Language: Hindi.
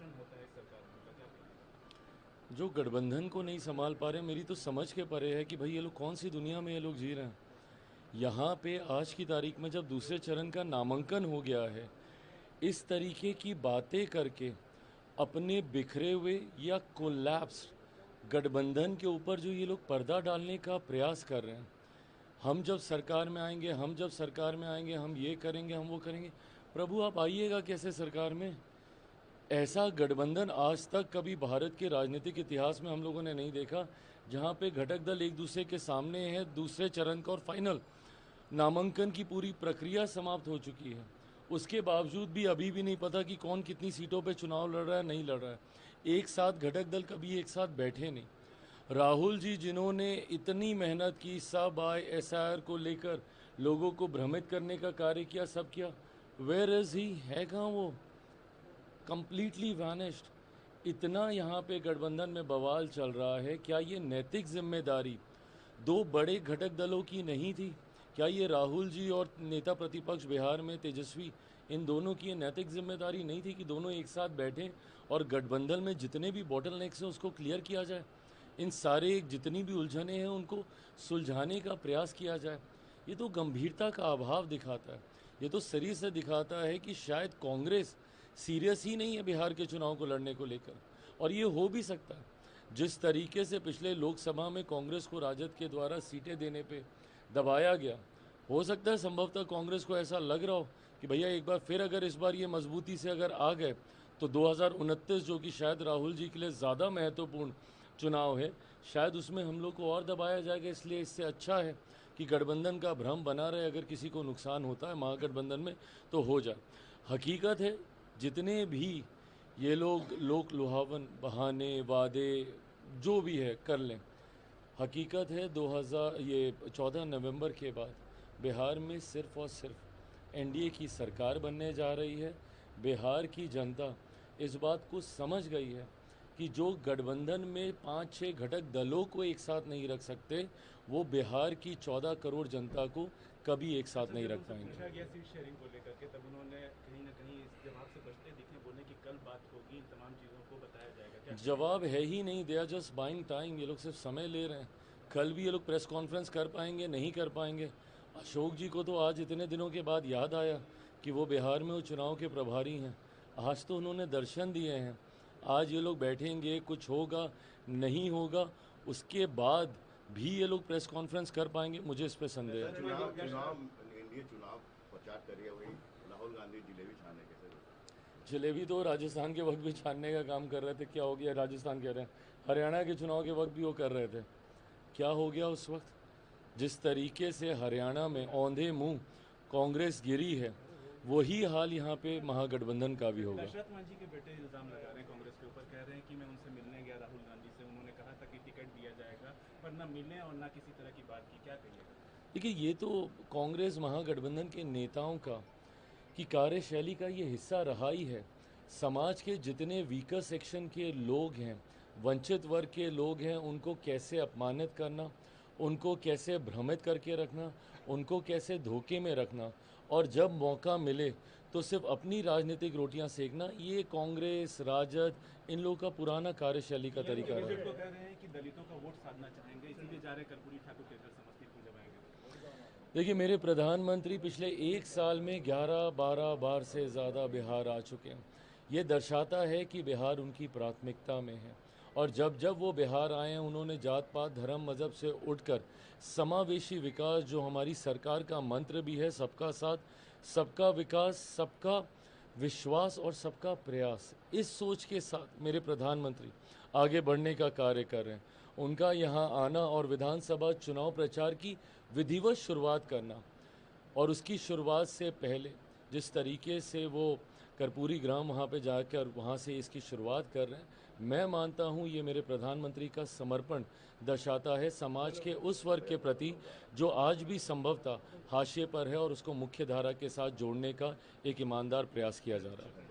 घर्षण होता है सरकार में, क्या कहेंगे? जो गठबंधन को नहीं संभाल पा रहे, मेरी तो समझ के परे है कि भाई ये लोग कौन सी दुनिया में ये लोग जी रहे हैं। यहाँ पे आज की तारीख में जब दूसरे चरण का नामांकन हो गया है, इस तरीके की बातें करके अपने बिखरे हुए या कोलैप्स गठबंधन के ऊपर जो ये लोग पर्दा डालने का प्रयास कर रहे हैं, हम जब सरकार में आएंगे, हम जब सरकार में आएंगे, हम ये करेंगे, हम वो करेंगे। प्रभु आप आइएगा कैसे सरकार में? ऐसा गठबंधन आज तक कभी भारत के राजनीतिक इतिहास में हम लोगों ने नहीं देखा, जहां पे घटक दल एक दूसरे के सामने है। दूसरे चरण का और फाइनल नामांकन की पूरी प्रक्रिया समाप्त हो चुकी है, उसके बावजूद भी अभी भी नहीं पता कि कौन कितनी सीटों पे चुनाव लड़ रहा है, नहीं लड़ रहा है। एक साथ घटक दल कभी एक साथ बैठे नहीं। राहुल जी जिन्होंने इतनी मेहनत की, सब आए SIR को लेकर लोगों को भ्रमित करने का कार्य किया, सब किया, वेयर इज ही, है कहाँ वो? Completely vanished. इतना यहाँ पे गठबंधन में बवाल चल रहा है, क्या ये नैतिक जिम्मेदारी दो बड़े घटक दलों की नहीं थी? क्या ये राहुल जी और नेता प्रतिपक्ष बिहार में तेजस्वी, इन दोनों की ये नैतिक जिम्मेदारी नहीं थी कि दोनों एक साथ बैठें और गठबंधन में जितने भी बॉटल नेक्स हैं उसको क्लियर किया जाए, इन सारे जितनी भी उलझने हैं उनको सुलझाने का प्रयास किया जाए? ये तो गंभीरता का अभाव दिखाता है। ये तो शरीर से दिखाता है कि शायद कांग्रेस सीरियस ही नहीं है बिहार के चुनाव को लड़ने को लेकर। और ये हो भी सकता है, जिस तरीके से पिछले लोकसभा में कांग्रेस को राजद के द्वारा सीटें देने पे दबाया गया, हो सकता है संभवतः कांग्रेस को ऐसा लग रहा हो कि भैया एक बार फिर अगर इस बार ये मजबूती से अगर आ गए तो 2029 जो कि शायद राहुल जी के लिए ज़्यादा महत्वपूर्ण चुनाव है, शायद उसमें हम लोग को और दबाया जाएगा। इसलिए इससे अच्छा है कि गठबंधन का भ्रम बना रहे, अगर किसी को नुकसान होता है महागठबंधन में तो हो जाए। हकीकत है जितने भी ये लोग लोक लुभावन बहाने वादे जो भी है कर लें, हकीकत है 14 नवंबर के बाद बिहार में सिर्फ और सिर्फ NDA की सरकार बनने जा रही है। बिहार की जनता इस बात को समझ गई है कि जो गठबंधन में 5-6 घटक दलों को एक साथ नहीं रख सकते, वो बिहार की 14 करोड़ जनता को कभी एक साथ नहीं रख पाएंगे। पूछा गया सीट शेयरिंग को लेकर के, तब उन्होंने कहीं ना कहीं इस जवाब से बचते दिखे, बोले कि कल बात होगी, इन तमाम चीज़ों को बताया जाएगा। क्या जवाब है ही नहीं, they are just buying time. ये लोग सिर्फ समय ले रहे हैं। कल भी ये लोग प्रेस कॉन्फ्रेंस कर पाएंगे, नहीं कर पाएंगे। अशोक जी को तो आज इतने दिनों के बाद याद आया कि वो बिहार में वो चुनाव के प्रभारी हैं। आज तो उन्होंने दर्शन दिए हैं। आज ये लोग बैठेंगे, कुछ होगा नहीं होगा, उसके बाद भी ये लोग प्रेस कॉन्फ्रेंस कर पाएंगे, मुझे इस पर संदेह है। NDA चुनाव प्रचार कर रही है, वही राहुल गांधी जिलेबी छाने कैसे? जलेबी तो राजस्थान के वक्त भी छानने का काम कर रहे थे। क्या हो गया? राजस्थान कह रहे हैं, हरियाणा के चुनाव के वक्त भी वो कर रहे थे। क्या हो गया उस वक्त? जिस तरीके से हरियाणा में औंधे मुंह कांग्रेस गिरी है, वही हाल यहाँ पे महागठबंधन का भी होगा। दशरथ मांझी के बेटे इल्जाम लगा रहे हैं कांग्रेस के ऊपर, कह रहे हैं कि मैं उनसे मिलने गया राहुल गांधी से, उन्होंने कहा था कि टिकट दिया जाएगा, पर न मिलने और न किसी तरह की बात की। क्या कहिएगा? देखिए, ये तो कांग्रेस महागठबंधन के नेताओं का की कार्यशैली का ये हिस्सा रहा ही है। समाज के जितने वीकर सेक्शन के लोग हैं, वंचित वर्ग के लोग हैं, उनको कैसे अपमानित करना, उनको कैसे भ्रमित करके रखना, उनको कैसे धोखे में रखना, और जब मौका मिले तो सिर्फ अपनी राजनीतिक रोटियां सेकना, ये कांग्रेस राजद इन लोगों का पुराना कार्यशैली का तरीका रहा है। कह रहे हैं कि दलितों का वोट साधना चाहेंगे, इसीलिए जा रहे कर्पूरी ठाकुर के घर समस्तीपुर जब आएंगे। देखिए, मेरे प्रधानमंत्री पिछले एक साल में 11-12 बार से ज़्यादा बिहार आ चुके हैं। ये दर्शाता है कि बिहार उनकी प्राथमिकता में है, और जब जब वो बिहार आए हैं उन्होंने जात पात धर्म मज़हब से उठकर समावेशी विकास, जो हमारी सरकार का मंत्र भी है, सबका साथ, सबका विकास, सबका विश्वास और सबका प्रयास, इस सोच के साथ मेरे प्रधानमंत्री आगे बढ़ने का कार्य कर रहे हैं। उनका यहाँ आना और विधानसभा चुनाव प्रचार की विधिवत शुरुआत करना, और उसकी शुरुआत से पहले जिस तरीके से वो कर्पूरी ग्राम वहाँ पे जाकर वहाँ से इसकी शुरुआत कर रहे हैं, मैं मानता हूँ ये मेरे प्रधानमंत्री का समर्पण दर्शाता है समाज के उस वर्ग के प्रति जो आज भी संभवतः हाशिए पर है, और उसको मुख्य धारा के साथ जोड़ने का एक ईमानदार प्रयास किया जा रहा है।